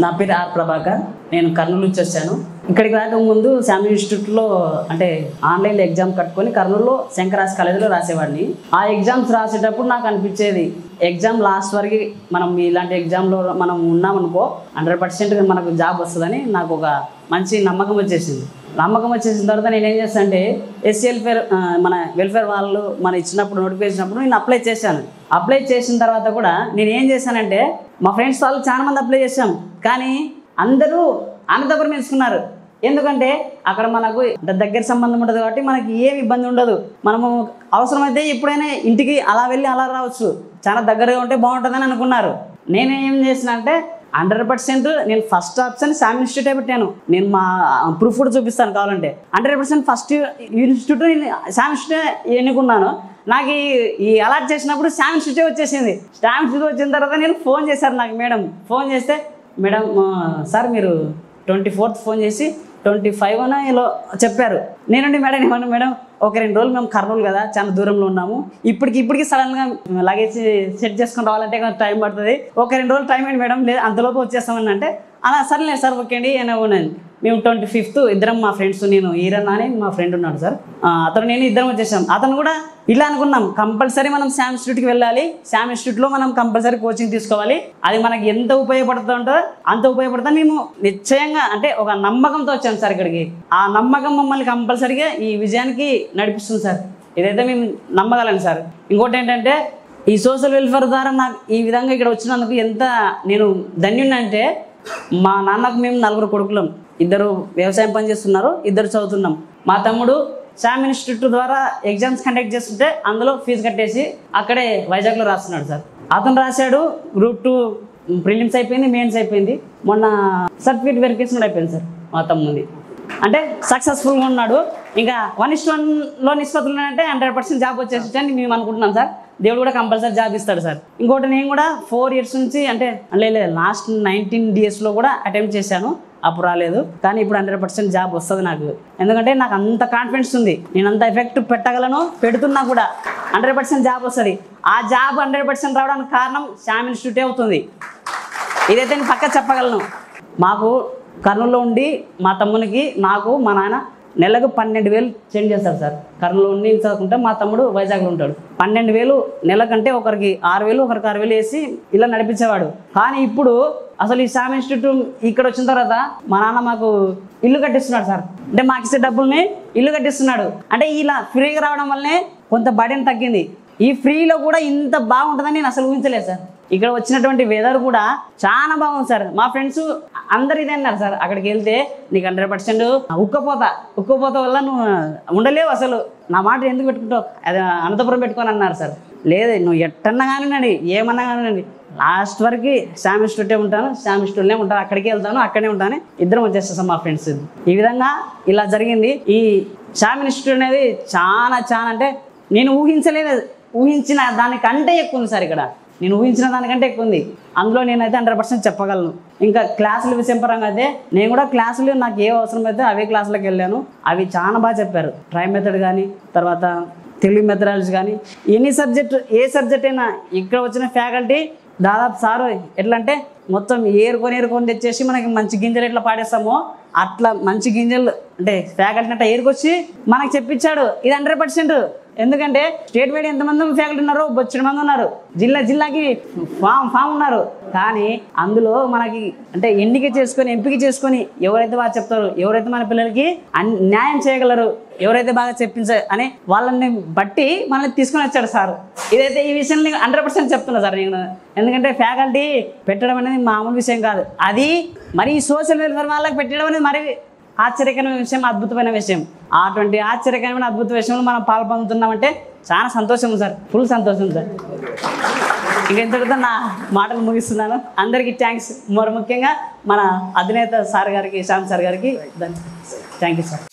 నా పేరు ఆర్ ప్రభాకర్. నేను కర్నూలు నుంచి వచ్చాను. ఇక్కడికి రాకముందు శామ్యూ ఇన్స్టిట్యూట్లో అంటే ఆన్లైన్లో ఎగ్జామ్ కట్టుకొని కర్నూలులో శంకరాజ్ కాలేజీలో రాసేవాడిని. ఆ ఎగ్జామ్స్ రాసేటప్పుడు నాకు అనిపించేది ఎగ్జామ్ లాస్ట్ వరకు మనం ఇలాంటి ఎగ్జామ్లో మనం ఉన్నామనుకో 100% మనకు జాబ్ వస్తుందని నాకు ఒక మంచి నమ్మకం వచ్చేసింది. నమ్మకం వచ్చేసిన తర్వాత నేను ఏం చేస్తాను అంటే ఎస్సీ మన వెల్ఫేర్ వాళ్ళు మన ఇచ్చినప్పుడు నోటిఫికేషన్ అప్పుడు నేను అప్లై చేశాను. అప్లై చేసిన తర్వాత కూడా నేను ఏం చేశానంటే మా ఫ్రెండ్స్ వాళ్ళు చాలా మంది అప్లై చేశాం, కానీ అందరూ అనంతపురం ఎంచుకున్నారు. ఎందుకంటే అక్కడ మనకు దగ్గర సంబంధం ఉంటుంది కాబట్టి మనకి ఏమి ఇబ్బంది ఉండదు. మనము అవసరమైతే ఎప్పుడైనా ఇంటికి అలా వెళ్ళి అలా రావచ్చు. చాలా దగ్గరగా ఉంటే బాగుంటుందని అనుకున్నారు. నేను ఏం చేసిన అంటే 100% నేను ఫస్ట్ ఆప్షన్ శామ్యూ ఇన్స్టిట్యూటే పెట్టాను. నేను మా ప్రూఫ్ కూడా చూపిస్తాను కావాలంటే. 100% ఫస్ట్ ఇన్స్టిట్యూట్ నేను శామ్యూ ఇన్స్టిట్యూట్ ఎన్నుకున్నాను. నాకు ఈ అలాట్ చేసినప్పుడు శామ్యూ ఇన్స్టిట్యూట్ వచ్చేసింది. శామ్యూ ఇన్స్టిట్యూట్ వచ్చిన తర్వాత నేను ఫోన్ చేశాను. నాకు మేడం ఫోన్ చేస్తే, మేడం సార్ మీరు 24th ఫోన్ చేసి 25 ఇలా చెప్పారు. నేనండి మేడం ఏమన్నా మేడం ఒక 2 రోజులు మేము కర్నూలు కదా చాలా దూరంలో ఉన్నాము, ఇప్పటికి సడన్గా లగేజ్ సెట్ చేసుకుని రావాలంటే టైం పడుతుంది, ఒక 2 రోజులు టైం అయింది మేడం, లేదు అంతలోపు వచ్చేస్తామని అంటే అలా సరేలేదు సార్ ఓకే అండి ఉన్నాను. మేము 25th ఇద్దరం మా ఫ్రెండ్స్, నేను ఈరన్న అని మా ఫ్రెండ్ ఉన్నాడు సార్, అతను నేను ఇద్దరం వచ్చేసాం. అతను కూడా ఇలా అనుకున్నాం కంపల్సరీ మనం శామ్యూ ఇన్స్టిట్యూట్కి వెళ్ళాలి, శామ్యూ ఇన్స్టిట్యూట్లో మనం కంపల్సరీ కోచింగ్ తీసుకోవాలి, అది మనకి ఎంత ఉపయోగపడుతుందో అంత ఉపయోగపడుతుంది. మేము నిశ్చయంగా అంటే ఒక నమ్మకంతో వచ్చాం సార్ ఇక్కడికి. ఆ నమ్మకం మమ్మల్ని కంపల్సరీగా ఈ విజయానికి నడిపిస్తుంది సార్. ఇదైతే మేము నమ్మగలం సార్. ఇంకోటి ఏంటంటే ఈ సోషల్ వెల్ఫేర్ ద్వారా నాకు ఈ విధంగా ఇక్కడ వచ్చినందుకు ఎంత నేను ధన్యున్నంటే, మా నాన్నకు మేము 4 కొడుకులం, 2 వ్యవసాయం పని చేస్తున్నారు, 2 చదువుతున్నాం. మా తమ్ముడు శామ్యూ ఇన్స్టిట్యూట్ ద్వారా ఎగ్జామ్స్ కండక్ట్ చేస్తుంటే అందులో ఫీజు కట్టేసి అక్కడే వైజాగ్లో రాస్తున్నాడు సార్. అతను రాశాడు, Group 2 ప్రిలిమ్స్ అయిపోయింది, మెయిన్స్ అయిపోయింది, మొన్న సర్టిఫికేట్ వెరిఫికేషన్ కూడా అయిపోయింది సార్ మా తమ్ముంది. అంటే సక్సెస్ఫుల్గా ఉన్నాడు. ఇంకా 1:1లో నిష్పత్తులు ఉన్నాయంటే 100% జాబ్ వచ్చేసి అని మేము అనుకుంటున్నాం సార్. దేవుడు కూడా కంపల్సరీ జాబ్ ఇస్తాడు సార్. ఇంకోటి నేను కూడా 4 years నుంచి అంటే లాస్ట్ 19 daysలో కూడా అటెంప్ట్ చేశాను, అప్పుడు రాలేదు. కానీ ఇప్పుడు 100% జాబ్ వస్తుంది నాకు. ఎందుకంటే నాకు అంత కాన్ఫిడెన్స్ ఉంది, నేను అంత ఎఫెక్ట్ పెట్టగలను, పెడుతున్నా కూడా 100% జాబ్ వస్తుంది. ఆ జాబ్ 100% రావడానికి కారణం శామ్యూ ఇన్స్టిట్యూటే అవుతుంది. ఇదైతే నేను పక్కా చెప్పగలను. మాకు కర్నూలులో ఉండి మా తమ్మునికి నాకు మా నాన్న నెలకు 12,000 సెండ్ చేస్తారు సార్. కర్నూలులో ఉండి చదువుకుంటే మా తమ్ముడు వైజాగ్లో ఉంటాడు. 12,000 నెలకంటే ఒకరికి 6,000 ఒకరికి 6,000 వేసి ఇలా నడిపించేవాడు. కానీ ఇప్పుడు అసలు ఈ శామ్యూ ఇన్స్టిట్యూట్ ఇక్కడ వచ్చిన తర్వాత మా నాన్న మాకు ఇల్లు కట్టిస్తున్నాడు సార్. అంటే మాకు ఇచ్చే డబ్బుల్ని ఇల్లు కట్టిస్తున్నాడు. అంటే ఇలా ఫ్రీగా రావడం వల్లనే కొంత బర్డెన్ తగ్గింది. ఈ ఫ్రీలో కూడా ఇంత బాగుంటుందని నేను అసలు ఊహించలేదు సార్. ఇక్కడ వచ్చినటువంటి వెదర్ కూడా చాలా బాగుంది సార్. మా ఫ్రెండ్స్ అందరు ఇదే అన్నారు సార్, అక్కడికి వెళ్తే నీకు 100% ఉక్కపోత వల్ల నువ్వు ఉండలేవు, అసలు నా మాట ఎందుకు పెట్టుకుంటావు, అది అనంతపురం పెట్టుకొని అన్నారు సార్. లేదు నువ్వు ఎట్టన్నా కానివ్వండి, ఏమన్నా కానివ్వండి, లాస్ట్ వరకు శామ్యూ ఇన్స్టిట్యూటే ఉంటాను, శామ్యూ ఇన్స్టిట్యూట్లే ఉంటాను, అక్కడికి వెళ్తాను, అక్కడే ఉంటాను, ఇద్దరం వచ్చేస్తాం మా ఫ్రెండ్స్. ఈ విధంగా ఇలా జరిగింది. ఈ శామ్యూ ఇన్స్టిట్యూట్ అనేది చాలా అంటే నేను ఊహించిన దానికంటే ఎక్కువ ఉంది సార్. ఇక్కడ నేను ఊహించిన దానికంటే ఎక్కువ ఉంది. అందులో నేనైతే 100% చెప్పగలను. ఇంకా క్లాసుల విషయం పరంగా అయితే నేను కూడా క్లాసులు నాకు ఏ అవసరం అయితే అవే క్లాసులకు వెళ్ళాను. అవి చాలా బాగా చెప్పారు. ట్రై మెథడ్ కానీ, తర్వాత తెలుగు మెథడాలజీ కానీ, ఏ సబ్జెక్ట్ అయినా ఇక్కడ వచ్చిన ఫ్యాకల్టీ దాదాపు సారు ఎట్లా అంటే మొత్తం ఏరుకొని తెచ్చేసి మనకి మంచి గింజలు ఎట్లా పాడేస్తామో అట్లా మంచి గింజలు అంటే ఫ్యాకల్టీ అంటే ఏరుకొచ్చి మనకు చెప్పించాడు. ఇది 100%. ఎందుకంటే స్టేట్ వైడ్ ఎంతమంది ఫ్యాకల్టీ ఉన్నారో బొచ్చడి మంది ఉన్నారు, జిల్లాకి ఫామ్ ఉన్నారు. కానీ అందులో మనకి అంటే ఎంపిక చేసుకొని ఎవరైతే బాగా చెప్తారో, ఎవరైతే మన పిల్లలకి న్యాయం చేయగలరు, ఎవరైతే బాగా అని వాళ్ళని బట్టి మనల్ని తీసుకొని వచ్చాడు సార్. ఇదైతే ఈ విషయంలో 100% చెప్తున్నా సార్ నేను. ఎందుకంటే ఫ్యాకల్టీ పెట్టడం అనేది మామూలు విషయం కాదు. అది మరి సోషల్ వెల్ఫేర్ వాళ్ళకి పెట్టడం అనేది మరి ఆశ్చర్యకరమైన విషయం, అద్భుతమైన విషయం. అటువంటి ఆశ్చర్యకరమైన అద్భుత విషయంలో మనం పాల్పొందుతున్నామంటే చాలా సంతోషం సార్, ఫుల్ సంతోషం సార్. ఇంకెంతటితో నా మాటలు ముగిస్తున్నాను. అందరికీ థ్యాంక్స్. మరి ముఖ్యంగా మన అధినేత సార్ గారికి, శ్యామ్ సార్ గారికి థ్యాంక్ యూ సార్.